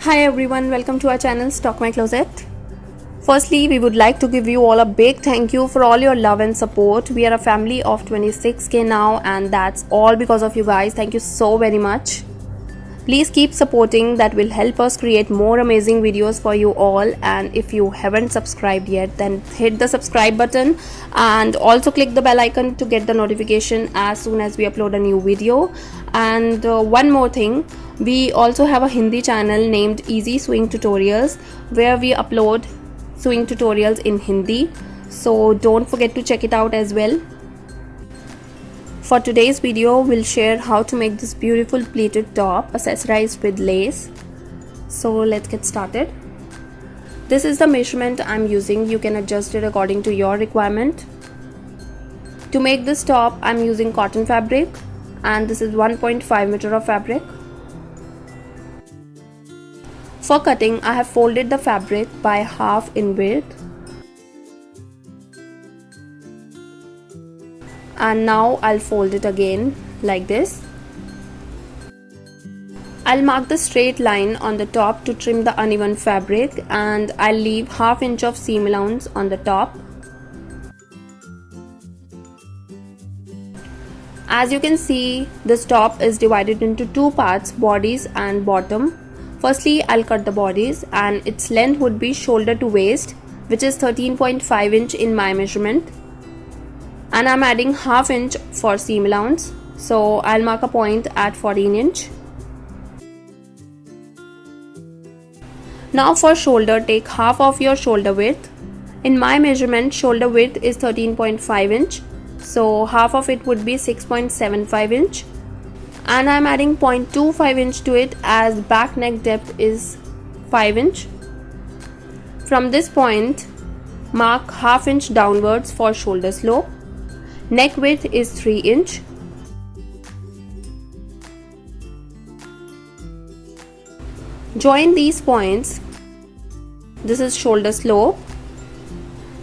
Hi everyone, welcome to our channel Stalk My Closet. Firstly, we would like to give you all a big thank you for all your love and support. We are a family of 26k now and that's all because of you guys. Thank you so very much. Please keep supporting, that will help us create more amazing videos for you all. And if you haven't subscribed yet, then hit the subscribe button and also click the bell icon to get the notification as soon as we upload a new video. And one more thing, we also have a Hindi channel named Easy Sewing Tutorials where we upload sewing tutorials in Hindi, so don't forget to check it out as well. For today's video, we'll share how to make this beautiful pleated top accessorized with lace. So let's get started. This is the measurement I'm using. You can adjust it according to your requirement. To make this top, I'm using cotton fabric and this is 1.5 meter of fabric. For cutting, I have folded the fabric by half in width. And now I'll fold it again like this. I'll mark the straight line on the top to trim the uneven fabric and I'll leave half inch of seam allowance on the top. As you can see, this top is divided into two parts, bodies and bottom. Firstly, I'll cut the bodies and its length would be shoulder to waist, which is 13.5 inch in my measurement. And I'm adding half inch for seam allowance, so I'll mark a point at 14 inch. Now for shoulder, take half of your shoulder width. In my measurement, shoulder width is 13.5 inch, so half of it would be 6.75 inch. And I'm adding 0.25 inch to it as back neck depth is 5 inch. From this point, mark half inch downwards for shoulder slope. Neck width is 3 inch. Join these points. This is shoulder slope.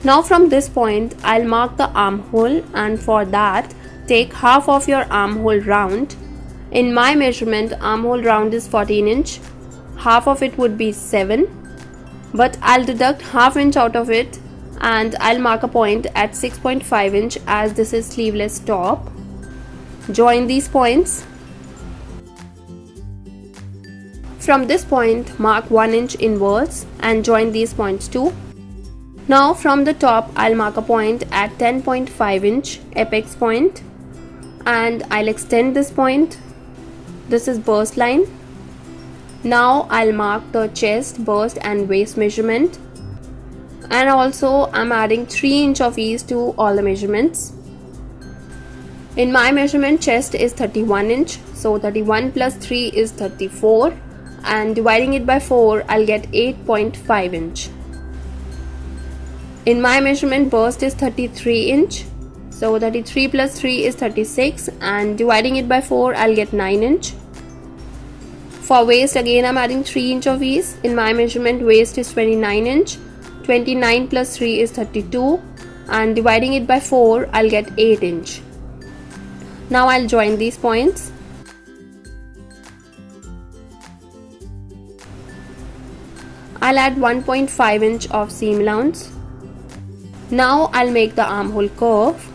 Now from this point, I'll mark the armhole and for that, take half of your armhole round. In my measurement, armhole round is 14 inch. Half of it would be 7. But I'll deduct half inch out of it and I'll mark a point at 6.5 inch as this is sleeveless top. Join these points. From this point, mark 1 inch inwards and join these points too. Now from the top, I'll mark a point at 10.5 inch apex point and I'll extend this point. This is burst line. Now I'll mark the chest, bust and waist measurement. And also I'm adding 3 inch of ease to all the measurements. In my measurement, chest is 31 inch, so 31 plus 3 is 34 and dividing it by 4 I'll get 8.5 inch. In my measurement, bust is 33 inch, so 33 plus 3 is 36 and dividing it by 4 I'll get 9 inch. For waist, again I'm adding 3 inch of ease. In my measurement, waist is 29 inch. 29 plus 3 is 32 and dividing it by 4 I'll get 8 inch. Now I'll join these points. I'll add 1.5 inch of seam allowance. Now I'll make the armhole curve.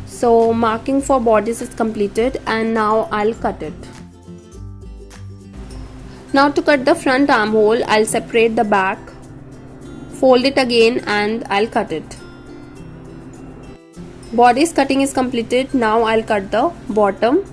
So marking for bodies is completed and now I'll cut it. Now to cut the front armhole, I'll separate the back, fold it again and I'll cut it. Bodice cutting is completed. Now I'll cut the bottom.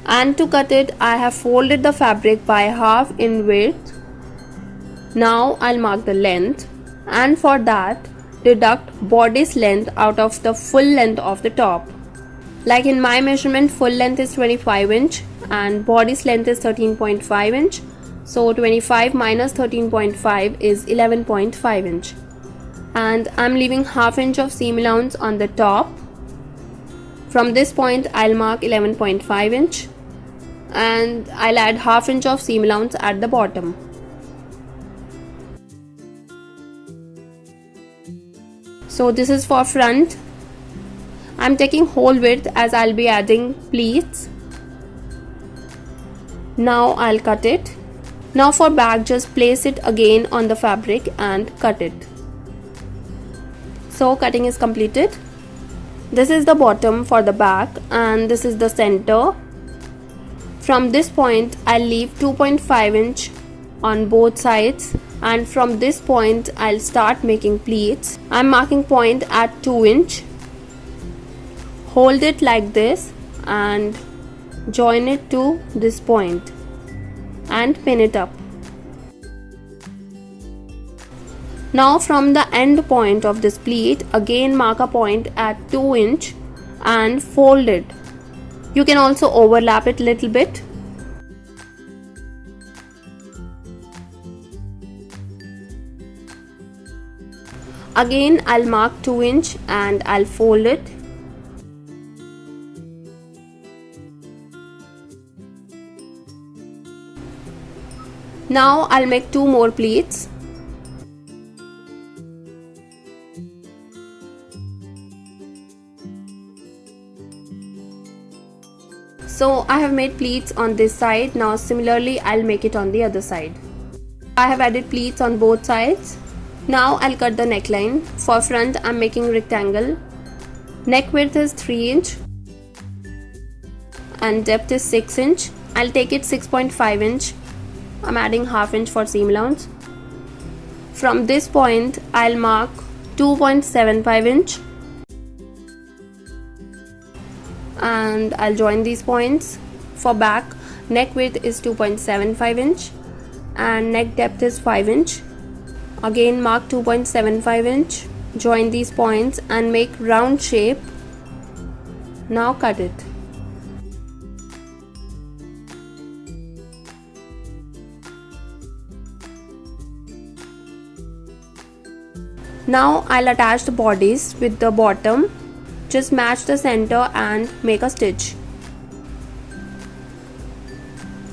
And to cut it, I have folded the fabric by half in width. Now I'll mark the length and for that, deduct bodice length out of the full length of the top. Like in my measurement, full length is 25 inch and bodice length is 13.5 inch. So 25 minus 13.5 is 11.5 inch. And I'm leaving half inch of seam allowance on the top. From this point, I'll mark 11.5 inch and I'll add half inch of seam allowance at the bottom. So this is for front. I'm taking whole width as I'll be adding pleats. Now I'll cut it. Now for back, just place it again on the fabric and cut it. So cutting is completed. This is the bottom for the back and this is the center. From this point I'll leave 2.5 inch on both sides, and from this point I'll start making pleats. I'm marking point at 2 inch. Hold it like this and join it to this point and pin it up. Now from the end point of this pleat, again mark a point at 2 inch and fold it. You can also overlap it little bit. Again I'll mark 2 inch and I'll fold it. Now I'll make 2 more pleats. So I have made pleats on this side. Now similarly I'll make it on the other side. I have added pleats on both sides. Now I'll cut the neckline. For front I'm making rectangle. Neck width is 3 inch and depth is 6 inch. I'll take it 6.5 inch. I'm adding half inch for seam allowance. From this point I'll mark 2.75 inch and I'll join these points. For back, neck width is 2.75 inch and neck depth is 5 inch. Again mark 2.75 inch, join these points and make round shape. Now cut it. Now I'll attach the bodies with the bottom. Just match the center and make a stitch.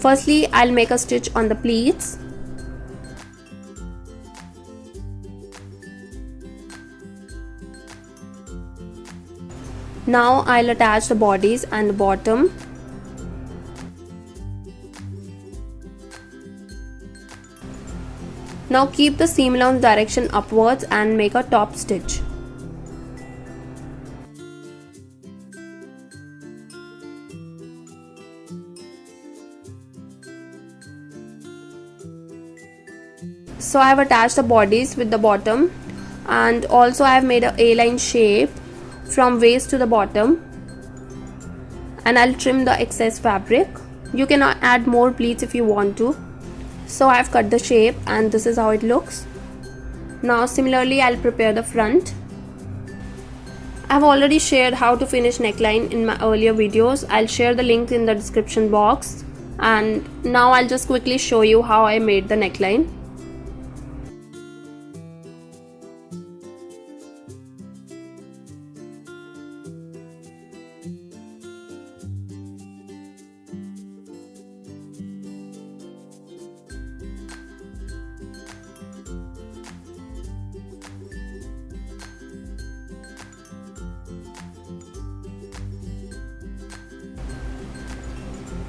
Firstly, I'll make a stitch on the pleats. Now I'll attach the bodies and the bottom. Now keep the seam allowance direction upwards and make a top stitch. So I have attached the bodies with the bottom, and also I have made a A-line shape from waist to the bottom, and I'll trim the excess fabric. You can add more pleats if you want to. So I have cut the shape and this is how it looks. Now similarly I'll prepare the front. I have already shared how to finish neckline in my earlier videos. I'll share the link in the description box, and now I'll just quickly show you how I made the neckline.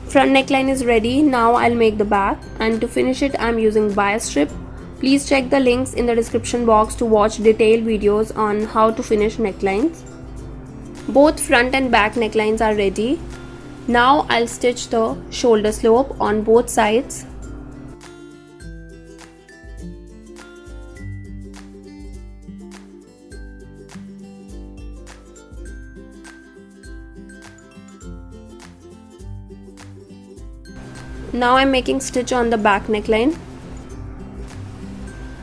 Front neckline is ready. Now I'll make the back, and to finish it I'm using bias strip. Please check the links in the description box to watch detailed videos on how to finish necklines. Both front and back necklines are ready. Now I'll stitch the shoulder slope on both sides. Now I'm making stitch on the back neckline.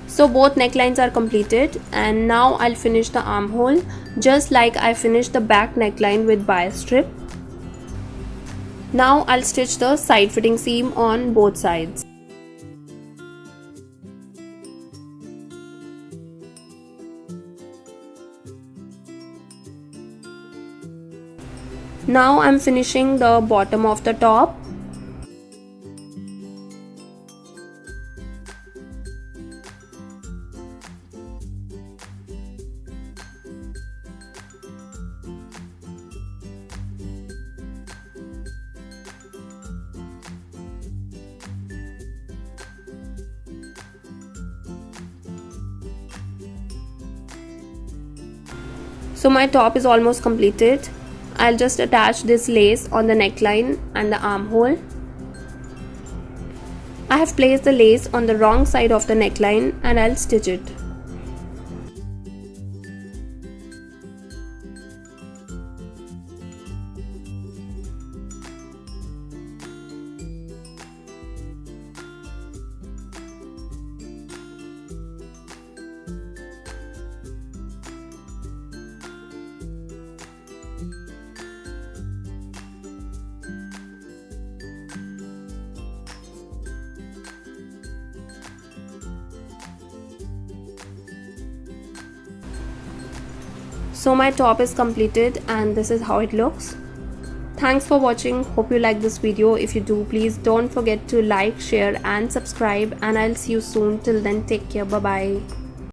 So both necklines are completed, and now I'll finish the armhole just like I finished the back neckline with bias strip. Now I'll stitch the side fitting seam on both sides. Now I'm finishing the bottom of the top. So my top is almost completed. I'll just attach this lace on the neckline and the armhole. I have placed the lace on the wrong side of the neckline and I'll stitch it. So my top is completed and this is how it looks. Thanks for watching. Hope you like this video. If you do, please don't forget to like, share and subscribe, and I'll see you soon. Till then, take care. Bye bye.